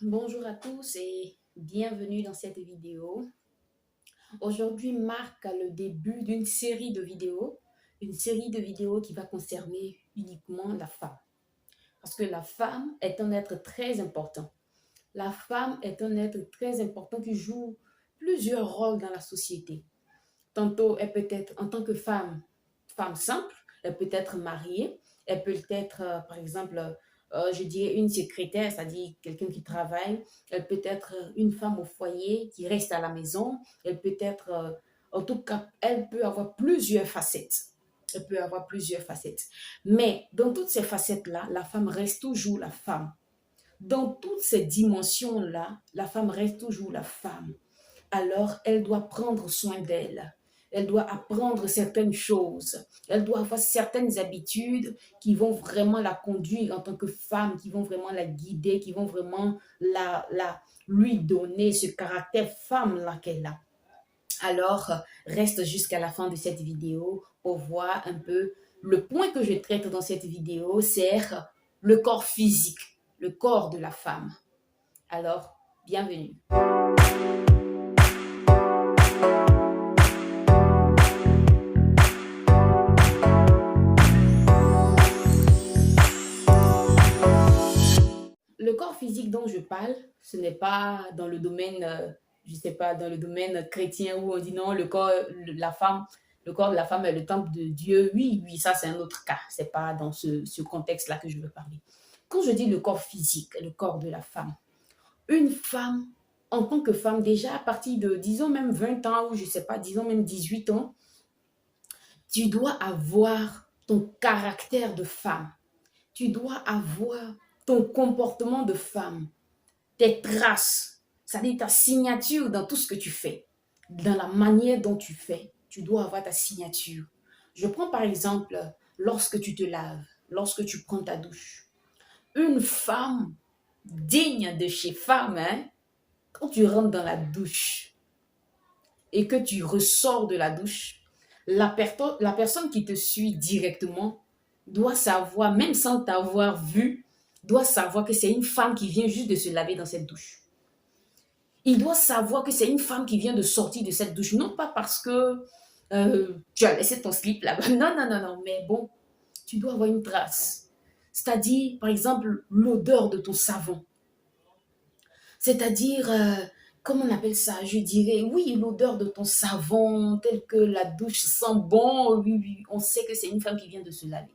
Bonjour à tous et bienvenue dans cette vidéo. Aujourd'hui marque le début d'une série de vidéos, qui va concerner uniquement la femme. Parce que la femme est un être très important. La femme est un être très important qui joue plusieurs rôles dans la société. Tantôt, elle peut être en tant que femme, femme simple, elle peut être mariée, elle peut être, par exemple, je dirais une secrétaire, c'est-à-dire quelqu'un qui travaille, elle peut être une femme au foyer qui reste à la maison, elle peut être, en tout cas, elle peut avoir plusieurs facettes. Elle peut avoir plusieurs facettes. Mais dans toutes ces facettes-là, la femme reste toujours la femme. Dans toutes ces dimensions-là, la femme reste toujours la femme. Alors, elle doit prendre soin d'elle. Elle doit apprendre certaines choses. Elle doit avoir certaines habitudes qui vont vraiment la conduire en tant que femme, qui vont vraiment la guider, qui vont vraiment lui donner ce caractère femme-là qu'elle a. Alors, reste jusqu'à la fin de cette vidéo pour voir un peu le point que je traite dans cette vidéo, c'est le corps physique, le corps de la femme. Alors, bienvenue. Le corps physique dont je parle, ce n'est pas dans le domaine, je sais pas, dans le domaine chrétien où on dit non, le corps de la femme est le temple de Dieu. Oui, oui, ça c'est un autre cas. C'est pas dans ce contexte-là que je veux parler. Quand je dis le corps physique, le corps de la femme, une femme, en tant que femme, déjà à partir de, disons même 20 ans ou je sais pas, disons même 18 ans, tu dois avoir ton caractère de femme. Tu dois avoir ton comportement de femme, tes traces, c'est-à-dire ta signature dans tout ce que tu fais, dans la manière dont tu fais, tu dois avoir ta signature. Je prends par exemple lorsque tu te laves, lorsque tu prends ta douche. Une femme digne de chez femme, hein, quand tu rentres dans la douche et que tu ressors de la douche, la personne qui te suit directement doit savoir, même sans t'avoir vu, doit savoir que c'est une femme qui vient juste de se laver dans cette douche. Il doit savoir que c'est une femme qui vient de sortir de cette douche, non pas parce que tu as laissé ton slip là-bas. Non, non, non, non, mais bon, tu dois avoir une trace. C'est-à-dire, par exemple, l'odeur de ton savon. C'est-à-dire, comment on appelle ça? Je dirais, oui, l'odeur de ton savon, tel que la douche sent bon. Oui, oui, on sait que c'est une femme qui vient de se laver.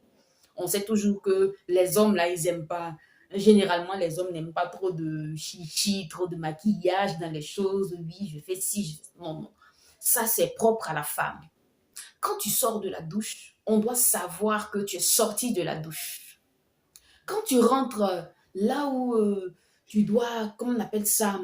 On sait toujours que les hommes, là, ils n'aiment pas. Généralement, les hommes n'aiment pas trop de chichi, trop de maquillage dans les choses. Oui, je fais ci, je fais... Non, non. Ça, c'est propre à la femme. Quand tu sors de la douche, on doit savoir que tu es sorti de la douche. Quand tu rentres là où tu dois, comment on appelle ça,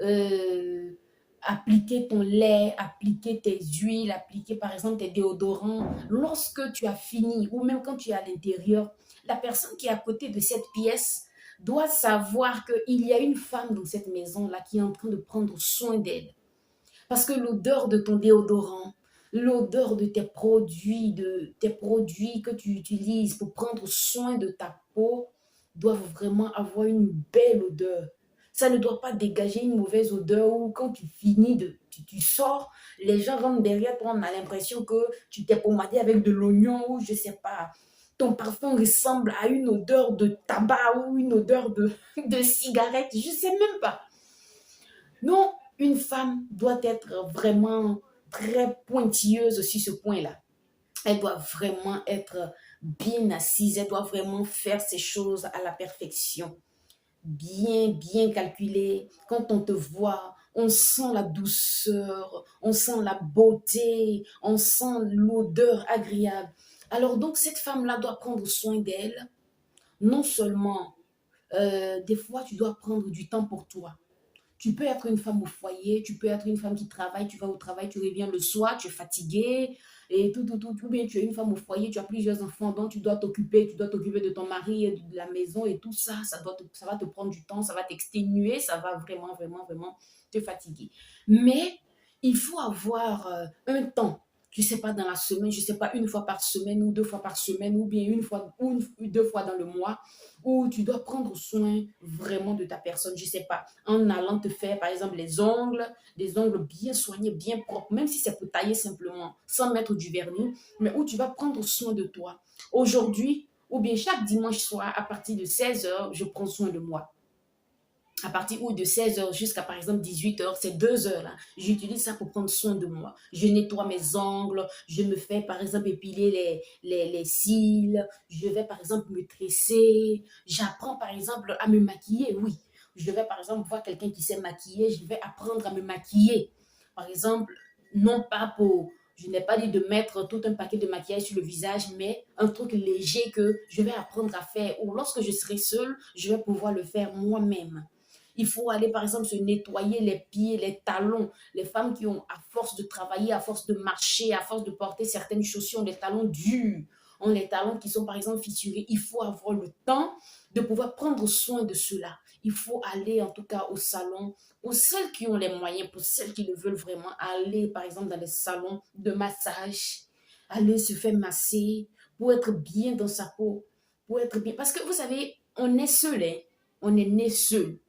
euh, appliquer ton lait, appliquer tes huiles, appliquer par exemple tes déodorants. Lorsque tu as fini, ou même quand tu es à l'intérieur, la personne qui est à côté de cette pièce doit savoir qu'il y a une femme dans cette maison-là qui est en train de prendre soin d'elle. Parce que l'odeur de ton déodorant, l'odeur de tes produits que tu utilises pour prendre soin de ta peau doivent vraiment avoir une belle odeur. Ça ne doit pas dégager une mauvaise odeur ou quand tu finis tu sors, les gens rentrent derrière toi, on a l'impression que tu t'es pomadé avec de l'oignon ou je sais pas. Ton parfum ressemble à une odeur de tabac ou une odeur de cigarette, je sais même pas. Non, une femme doit être vraiment très pointilleuse sur ce point-là. Elle doit vraiment être bien assise, elle doit vraiment faire ses choses à la perfection. Bien, bien calculé. Quand on te voit, on sent la douceur, on sent la beauté, on sent l'odeur agréable. Alors donc, cette femme-là doit prendre soin d'elle. Non seulement, des fois, tu dois prendre du temps pour toi. Tu peux être une femme au foyer, tu peux être une femme qui travaille, tu vas au travail, tu reviens le soir, tu es fatiguée, et tout, bien tu es une femme au foyer, tu as plusieurs enfants, donc tu dois t'occuper de ton mari et de la maison et tout ça, ça va te prendre du temps, ça va t'exténuer, ça va vraiment, vraiment, vraiment te fatiguer. Mais il faut avoir un temps je sais pas, dans la semaine, je sais pas, une fois par semaine ou deux fois par semaine, ou bien une fois ou deux fois dans le mois, où tu dois prendre soin vraiment de ta personne, je sais pas, en allant te faire, par exemple, les ongles, des ongles bien soignés, bien propres, même si c'est pour tailler simplement, sans mettre du vernis, mais où tu vas prendre soin de toi. Aujourd'hui, ou bien chaque dimanche soir, à partir de 16 heures, je prends soin de moi. À partir de 16 heures jusqu'à par exemple 18 heures, c'est 2 heures là. J'utilise ça pour prendre soin de moi. Je nettoie mes ongles, je me fais par exemple épiler les cils, je vais par exemple me tresser, j'apprends par exemple à me maquiller, oui. Je vais par exemple voir quelqu'un qui sait maquiller, je vais apprendre à me maquiller. Par exemple, non pas pour, je n'ai pas dit de mettre tout un paquet de maquillage sur le visage, mais un truc léger que je vais apprendre à faire. Ou lorsque je serai seule, je vais pouvoir le faire moi-même. Il faut aller, par exemple, se nettoyer les pieds, les talons. Les femmes qui ont, à force de travailler, à force de marcher, à force de porter certaines chaussures, ont les talons durs, ont les talons qui sont, par exemple, fissurés. Il faut avoir le temps de pouvoir prendre soin de cela. Il faut aller, en tout cas, au salon. Pour celles qui ont les moyens, pour celles qui le veulent vraiment, aller, par exemple, dans les salons de massage, aller se faire masser pour être bien dans sa peau, pour être bien. Parce que, vous savez, on est seul, hein? On est né seul.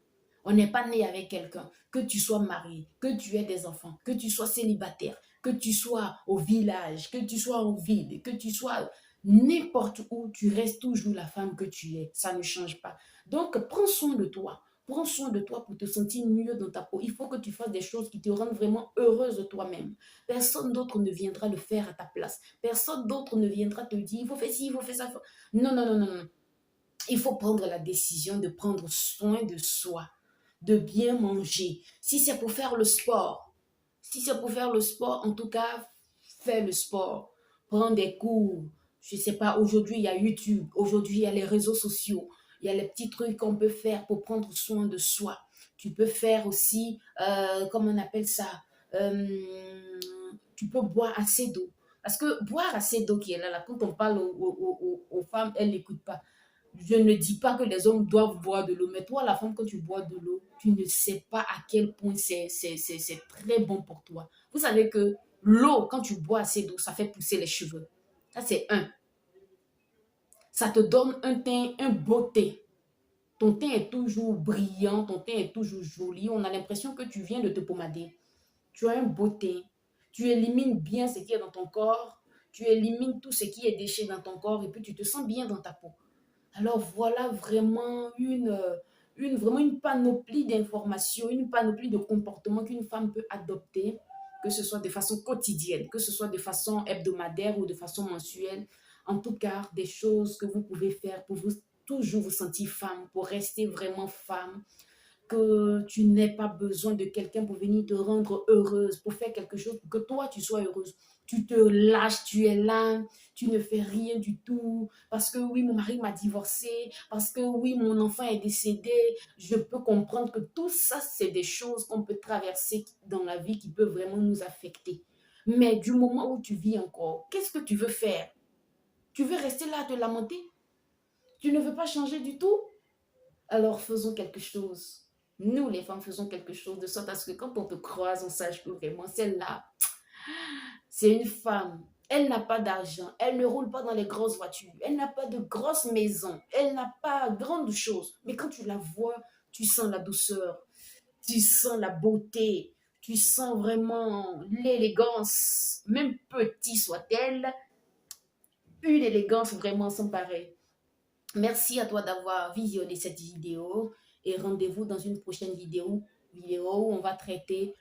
On n'est pas né avec quelqu'un. Que tu sois marié, que tu aies des enfants, que tu sois célibataire, que tu sois au village, que tu sois en ville, que tu sois n'importe où, tu restes toujours la femme que tu es. Ça ne change pas. Donc, prends soin de toi. Prends soin de toi pour te sentir mieux dans ta peau. Il faut que tu fasses des choses qui te rendent vraiment heureuse de toi-même. Personne d'autre ne viendra le faire à ta place. Personne d'autre ne viendra te dire, il faut faire ci, il faut faire ça. Non, non, non, non, non. Il faut prendre la décision de prendre soin de soi, de bien manger. Si c'est pour faire le sport, si c'est pour faire le sport, en tout cas, fais le sport. Prends des cours. Je ne sais pas, aujourd'hui, il y a YouTube. Aujourd'hui, il y a les réseaux sociaux. Il y a les petits trucs qu'on peut faire pour prendre soin de soi. Tu peux faire aussi, comment on appelle ça, tu peux boire assez d'eau. Parce que boire assez d'eau qui est là, quand on parle aux femmes, elles n'écoutent pas. Je ne dis pas que les hommes doivent boire de l'eau, mais toi, la femme, quand tu bois de l'eau, tu ne sais pas à quel point c'est très bon pour toi. Vous savez que l'eau, quand tu bois assez d'eau, ça fait pousser les cheveux. Ça, c'est un. Ça te donne un teint, un beau teint. Ton teint est toujours brillant, ton teint est toujours joli. On a l'impression que tu viens de te pommader. Tu as un beau teint. Tu élimines bien ce qui est dans ton corps. Tu élimines tout ce qui est déchet dans ton corps et puis tu te sens bien dans ta peau. Alors voilà vraiment vraiment une panoplie d'informations, une panoplie de comportements qu'une femme peut adopter, que ce soit de façon quotidienne, que ce soit de façon hebdomadaire ou de façon mensuelle. En tout cas, des choses que vous pouvez faire pour vous toujours vous sentir femme, pour rester vraiment femme, que tu n'aies pas besoin de quelqu'un pour venir te rendre heureuse, pour faire quelque chose pour que toi, tu sois heureuse. Tu te lâches, tu es là, tu ne fais rien du tout. Parce que oui, mon mari m'a divorcé, parce que oui, mon enfant est décédé. Je peux comprendre que tout ça, c'est des choses qu'on peut traverser dans la vie qui peuvent vraiment nous affecter. Mais du moment où tu vis encore, qu'est-ce que tu veux faire? Tu veux rester là à te lamenter? Tu ne veux pas changer du tout? Alors faisons quelque chose. Nous, les femmes, faisons quelque chose de sorte à ce que quand on te croise, on sache que vraiment, celle-là, c'est une femme. Elle n'a pas d'argent. Elle ne roule pas dans les grosses voitures. Elle n'a pas de grosses maisons. Elle n'a pas grande chose. Mais quand tu la vois, tu sens la douceur. Tu sens la beauté. Tu sens vraiment l'élégance. Même petit soit-elle, une élégance vraiment sans pareil. Merci à toi d'avoir visionné cette vidéo et rendez-vous dans une prochaine vidéo où on va traiter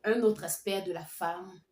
un autre aspect de la femme